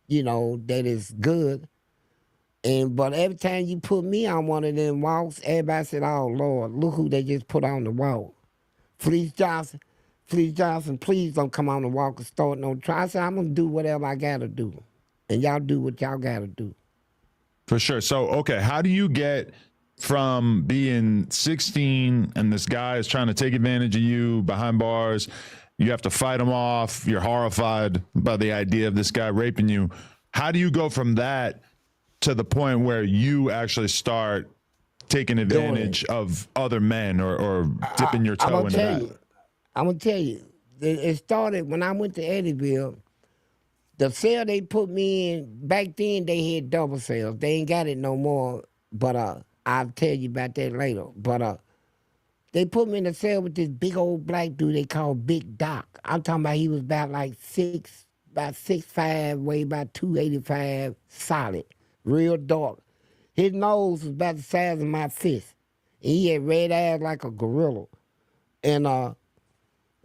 that is good. But every time you put me on one of them walks, everybody said, oh, Lord, look who they just put on the walk. Fleece Johnson, please don't come on the walk and start no trial. I said, I'm going to do whatever I got to do. And y'all do what y'all got to do. For sure. So, okay, how do you get from being 16 and this guy is trying to take advantage of you behind bars, you have to fight him off, you're horrified by the idea of this guy raping you. How do you go from that to the point where you actually start taking advantage of other men or dipping your toe into that? I'm going to tell you, it started when I went to Eddyville. The cell they put me in, back then they had double cells. They ain't got it no more, but I'll tell you about that later. But they put me in a cell with this big old black dude they call Big Doc. I'm talking about he was about 6'5", weighed about 285, solid, real dark. His nose was about the size of my fist. And he had red eyes like a gorilla. And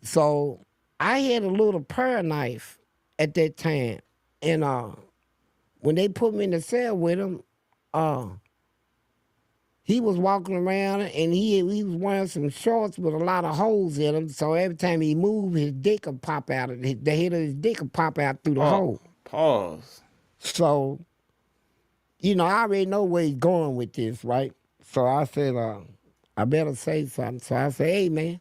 so I had a little pear knife at that time. And when they put me in the cell with him, he was walking around and he was wearing some shorts with a lot of holes in them. So every time he moved, his dick would pop out. The head of his dick would pop out through the hole. Pause. So, I already know where he's going with this, right? So I said, I better say something. So I said, hey, man.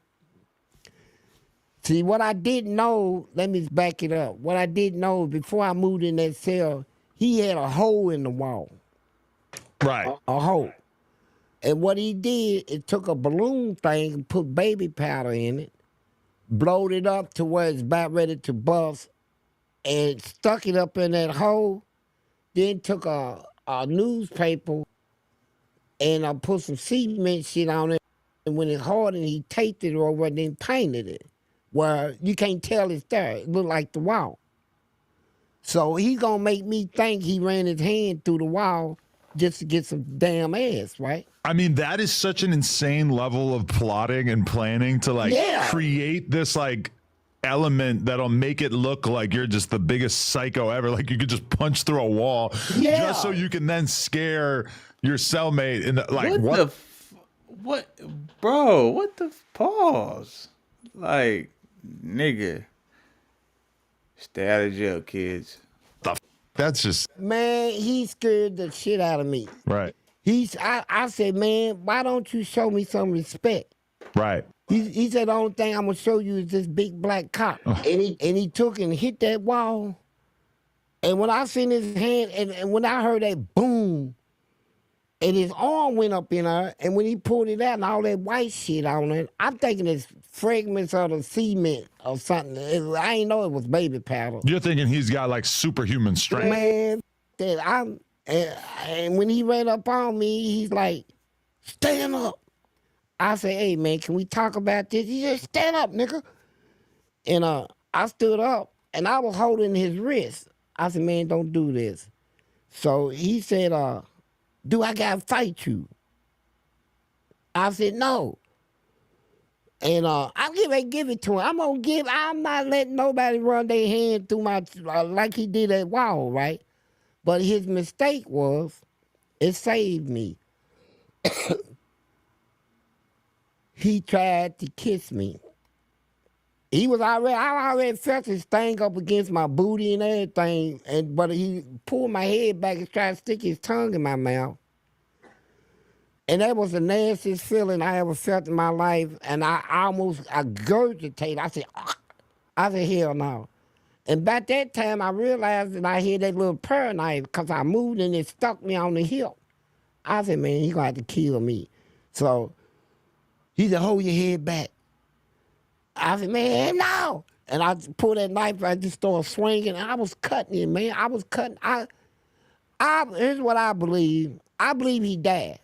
See, what I didn't know, let me back it up. What I didn't know, before I moved in that cell, he had a hole in the wall. Right. A hole. And what he did, it took a balloon thing and put baby powder in it, blowed it up to where it's about ready to bust, and stuck it up in that hole. Then took a newspaper and put some cement shit on it. And when it hardened, he taped it over and then painted it, where you can't tell it's there. It looked like the wall. So he gonna make me think he ran his hand through the wall just to get some damn ass, right? I mean, that is such an insane level of plotting and planning to create this element that'll make it look like you're just the biggest psycho ever. Like you could just punch through a wall just so you can then scare your cellmate. And what, bro? What the pause? Like, nigga, stay out of jail, kids. That's just, man. He scared the shit out of me. Right. I said, man, why don't you show me some respect? Right. He said the only thing I'm gonna show you is this big black cock. And he took and hit that wall. And when I seen his hand, and when I heard that boom, and his arm went up in there, and when he pulled it out and all that white shit on it, I'm thinking it's fragments of the cement or something. I ain't know it was baby powder. You're thinking he's got superhuman strength. Man, and when he ran up on me, he's like, stand up. I said, hey, man, can we talk about this? He said, stand up, nigga. And I stood up, and I was holding his wrist. I said, man, don't do this. So he said, do I got to fight you? I said, no. And I'm gonna give it to him. I'm not letting nobody run their hand through my like he did at Wall, right? But his mistake was it saved me. He tried to kiss me. I already felt his thing up against my booty and everything, but he pulled my head back and tried to stick his tongue in my mouth. And that was the nastiest feeling I ever felt in my life. And I gurgitated. I said, hell no. And by that time, I realized that I had that little pear knife because I moved and it stuck me on the hip. I said, man, he gonna have to kill me. So he said, hold your head back. I said, man, no. And I pulled that knife, I just started swinging. I was cutting him, man. I was cutting. Here's what I believe. I believe he died.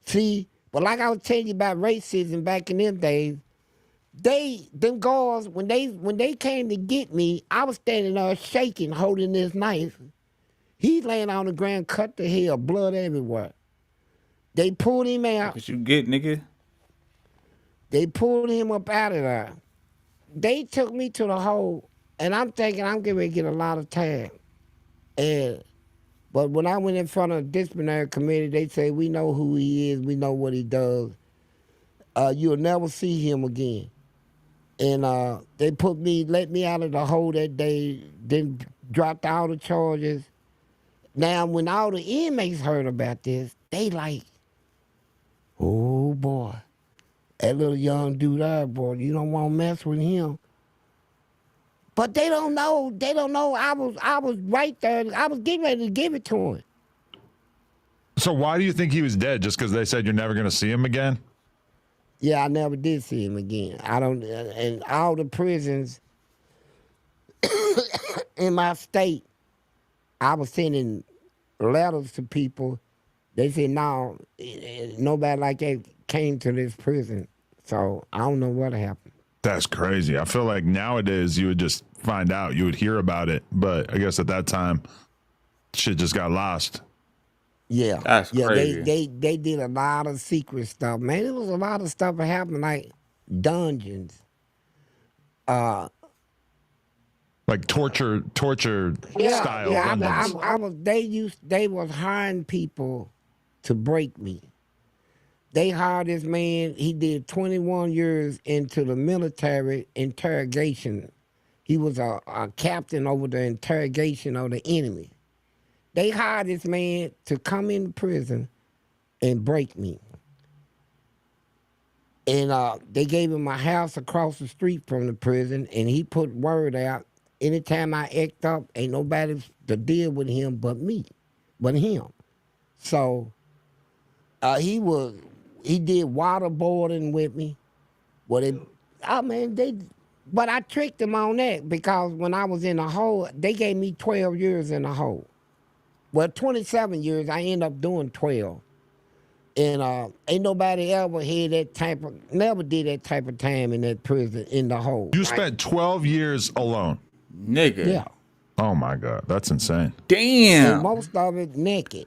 See, but like I was telling you about racism back in them days, them guards, when they came to get me, I was standing there shaking, holding this knife. He's laying on the ground, cut to hell, blood everywhere. They pulled him out. What you get, nigga? They pulled him up out of there. They took me to the hole, and I'm thinking I'm getting ready to get a lot of time. But when I went in front of the disciplinary committee, they say, we know who he is, we know what he does. You'll never see him again. And they let me out of the hole that day, then dropped all the charges. Now, when all the inmates heard about this, they like, oh boy, that little young dude there, boy, you don't want to mess with him. But they don't know. I was right there. I was getting ready to give it to him. So why do you think he was dead? Just because they said you're never going to see him again? Yeah, I never did see him again. I don't, and all the prisons in my state, I was sending letters to people. They said, no, nobody like that came to this prison. So I don't know what happened. That's crazy. I feel like nowadays you would just find out, you would hear about it. But I guess at that time, shit just got lost. Yeah, That's crazy. They did a lot of secret stuff, man. There was a lot of stuff that happened, like dungeons. Like torture style dungeons. They was hiring people to break me. They hired this man. He did 21 years into the military interrogation. He was a captain over the interrogation of the enemy. They hired this man to come into prison and break me. And they gave him a house across the street from the prison, and he put word out, anytime I act up, ain't nobody to deal with him but me, but him. So he did waterboarding with me. But I tricked him on that because when I was in the hole, they gave me 12 years in the hole. Well, 27 years, I ended up doing 12. And ain't nobody ever never did that type of time in that prison, in the hole. You spent 12 years alone. Nigga. Yeah. Oh my God, that's insane. Damn. And most of it naked.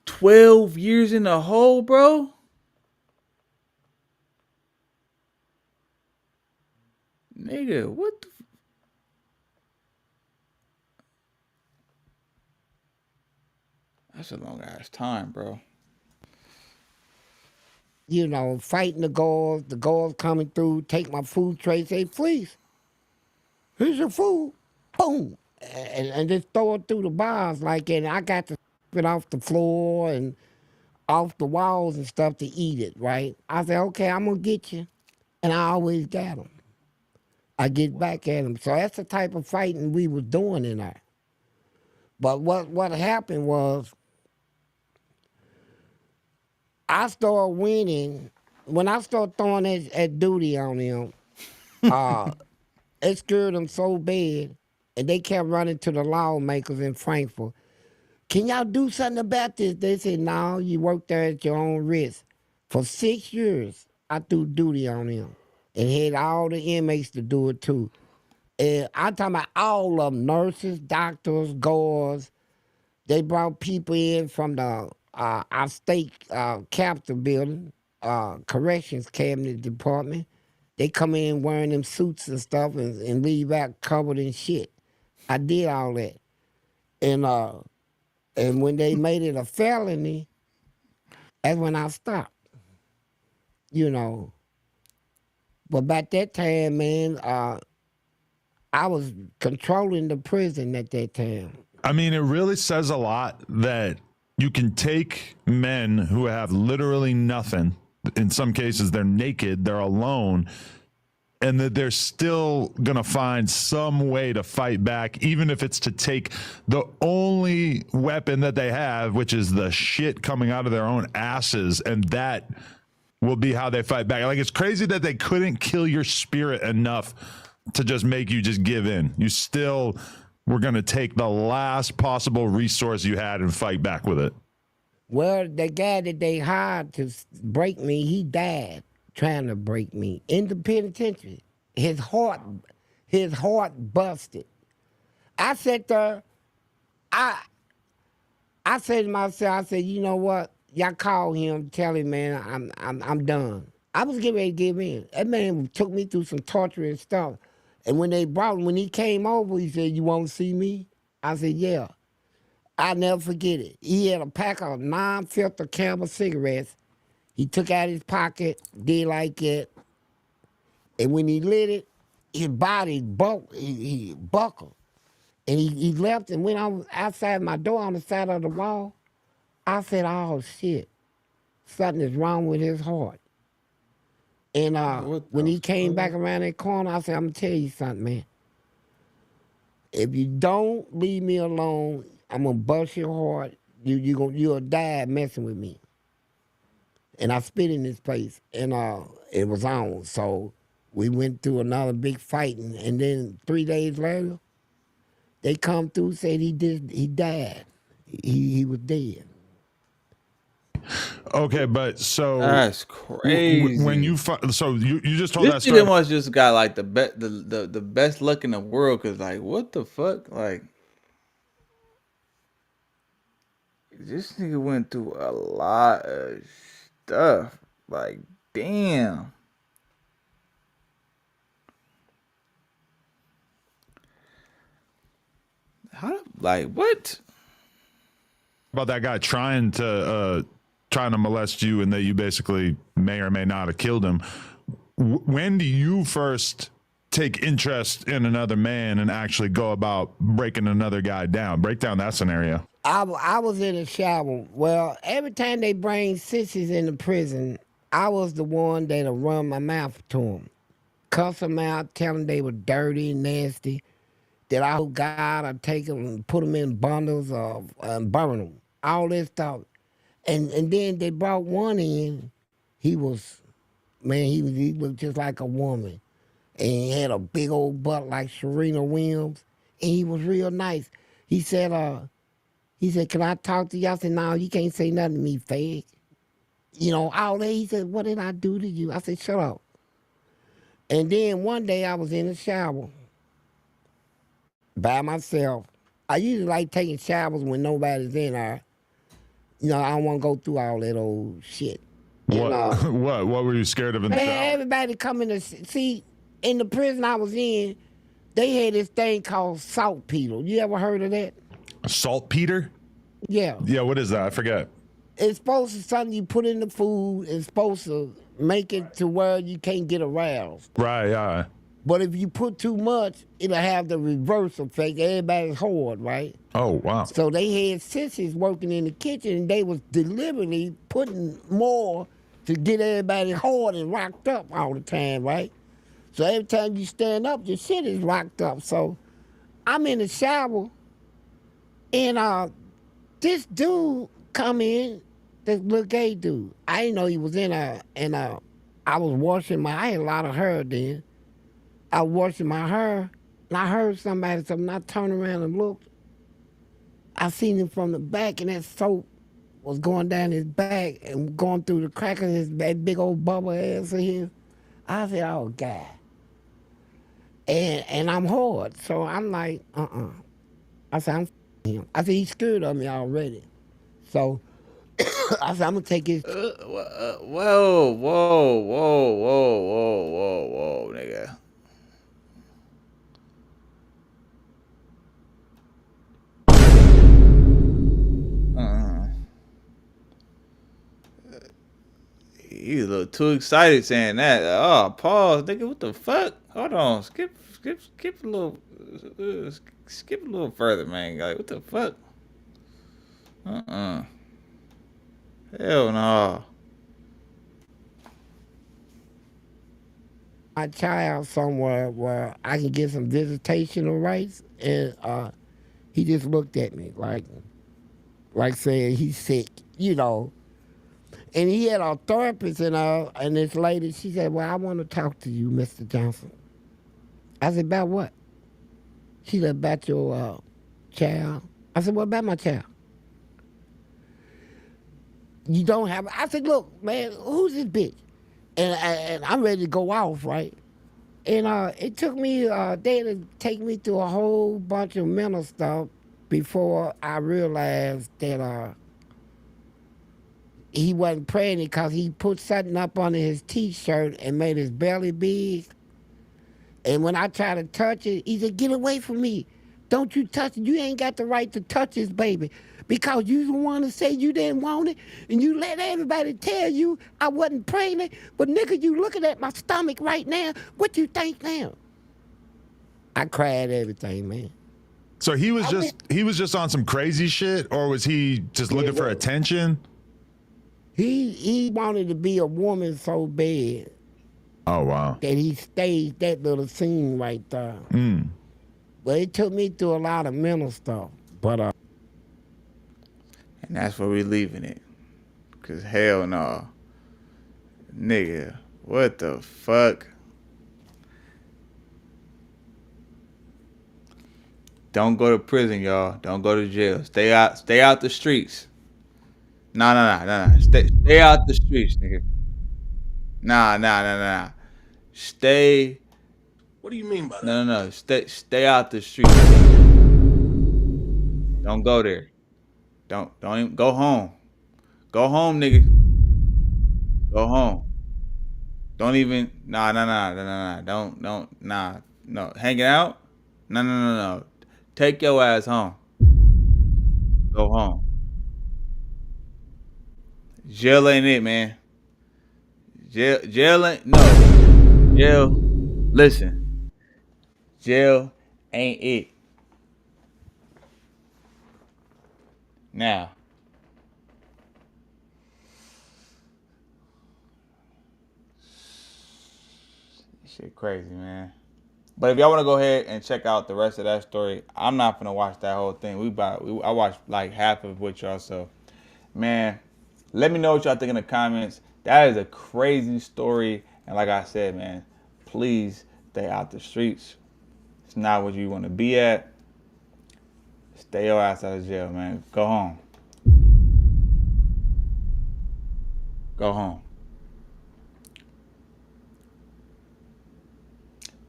12 years in the hole, bro? Nigga, what the That's a long ass time, bro. You know, fighting the guards coming through, take my food tray, say, Fleece, here's your food. Boom. And just throw it through the bars like that. And I got to it off the floor and off the walls and stuff to eat it, right? I said, okay, I'm going to get you. And I always got them. I get back at them. So that's the type of fighting we was doing in there. But what happened was, I started winning. When I started throwing that duty on them, it scared them so bad, and they kept running to the lawmakers in Frankfurt. Can y'all do something about this? They said, no, you work there at your own risk. For 6 years, I threw duty on them and had all the inmates to do it too. And I'm talking about all of them, nurses, doctors, guards. They brought people in from the our state capitol building, corrections cabinet department. They come in wearing them suits and stuff and leave out covered in shit. I did all that. And when they made it a felony, that's when I stopped. You know. But by that time, man, I was controlling the prison at that time. I mean, it really says a lot that you can take men who have literally nothing. In some cases, they're naked, they're alone, and that they're still going to find some way to fight back, even if it's to take the only weapon that they have, which is the shit coming out of their own asses, and that will be how they fight back. Like, it's crazy that they couldn't kill your spirit enough to just make you just give in. You still were going to take the last possible resource you had and fight back with it. Well, the guy that they hired to break me, he died trying to break me in the penitentiary. His heart busted. I sat there, I said to myself, I said, you know what? Y'all call him, tell him, man, I'm done. I was getting ready to give in. That man took me through some torture and stuff. And when he came over, he said, you want to see me? I said, yeah. I'll never forget it. He had a pack of non-filter Camel cigarettes. He took out his pocket, did like that. And when he lit it, his body he buckled. And he left and went on outside my door on the side of the wall. I said, oh, shit. Something is wrong with his heart. And when he came back around that corner, I said, I'm going to tell you something, man. If you don't leave me alone, I'm going to bust your heart. You'll die messing with me. And I spit in his face, and it was on. So we went through another big fight, and then 3 days later, they come through, said he died. He was dead. Okay, but so That's crazy. when you just told This that nigga story. must just got like the best luck in the world, cause like what the fuck, like this nigga went through a lot of stuff. Like damn. Like what? About that guy trying to molest you, and that you basically may or may not have killed him. When do you first take interest in another man and actually go about breaking another guy down? Break down that scenario. I was in the shower. Well, every time they bring sissies in the prison, I was the one that'll run my mouth to them. Cuss them out, tell them they were dirty and nasty. That I hope God I'd take them and put them in bundles and burn them. All this stuff. And then they brought one in. He was just like a woman. And he had a big old butt like Serena Williams. And he was real nice. He said, can I talk to you? I said, no, you can't say nothing to me, fag. You know, all that. He said, what did I do to you? I said, shut up. And then one day I was in the shower by myself. I usually like taking showers when nobody's in there. You know, I don't want to go through all that old shit. What were you scared of in the shower? Everybody coming to see, in the prison I was in, they had this thing called saltpeter. You ever heard of that? Saltpeter? Yeah. Yeah, what is that? I forget. It's supposed to something you put in the food. It's supposed to make it to where you can't get aroused. Right, yeah. But if you put too much, it'll have the reverse effect. Everybody's hard, right? Oh, wow. So they had sissies working in the kitchen, and they was deliberately putting more to get everybody hard and rocked up all the time, right? So every time you stand up, your shit is rocked up. So I'm in the shower, and this dude come in, this little gay dude. I didn't know he was in there, and I was washing I had a lot of hair then. I was washing my hair, and I heard somebing. I turned around and looked. I seen him from the back, and that soap was going down his back and going through the crack of that big old bubble ass of his. I said, oh, God. And I'm hard, so I'm like, I said, I'm him. I said, he's scared of me already. So I said, I'm gonna take his. Whoa, whoa, whoa, whoa, whoa, whoa, nigga. He's a little too excited saying that. Oh, pause, nigga. What the fuck? Hold on. Skip a little. Skip a little further, man. Like, what the fuck? Hell no. My child somewhere where I can get some visitational rights, and he just looked at me like saying he's sick, you know. And he had a therapist and this lady, she said, well, I want to talk to you, Mr. Johnson. I said, about what? She said, about your child. I said, what about my child? You don't have, I said, look, man, who's this bitch? And I'm ready to go off, right? And it took me a day to take me through a whole bunch of mental stuff before I realized that he wasn't pregnant because he put something up under his T-shirt and made his belly big. And when I tried to touch it, he said, get away from me. Don't you touch it. You ain't got the right to touch this baby because you the one to say you didn't want it and you let everybody tell you I wasn't pregnant. But nigga, you looking at my stomach right now. What you think now? I cried everything, man. So he was just on some crazy shit, or was he just looking for attention? He wanted to be a woman so bad. Oh wow. That he staged that little scene right there. But it took me through a lot of mental stuff. But and that's where we leaving it. Cause hell no. Nigga, what the fuck? Don't go to prison, y'all. Don't go to jail. Stay out the streets. Nah. Stay out the streets, nigga. Nah. Stay. What do you mean by that? No. Stay out the streets. Don't go there. Don't even go home. Go home, nigga. Go home. Don't even. Nah. Don't. No. Hanging out? No. Take your ass home. Go home. Jail ain't it, man. Jail ain't no. Jail. Listen. Jail ain't it. Now. Shit crazy, man. But if y'all want to go ahead and check out the rest of that story, I'm not gonna watch that whole thing. I watched like half of it with y'all. So, man, let me know what y'all think in the comments. That is a crazy story, and like I said, man, please stay out the streets. It's not what you want to be at. Stay your ass out of jail, man. Go home. Go home.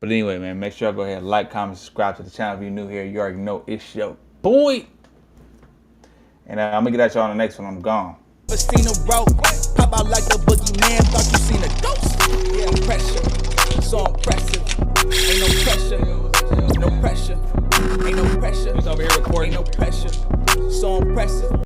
But anyway, man, make sure y'all go ahead and like, comment, subscribe to the channel if you're new here. You already know it's your boy. And I'm going to get at y'all on the next one. I'm gone. Never seen a rope.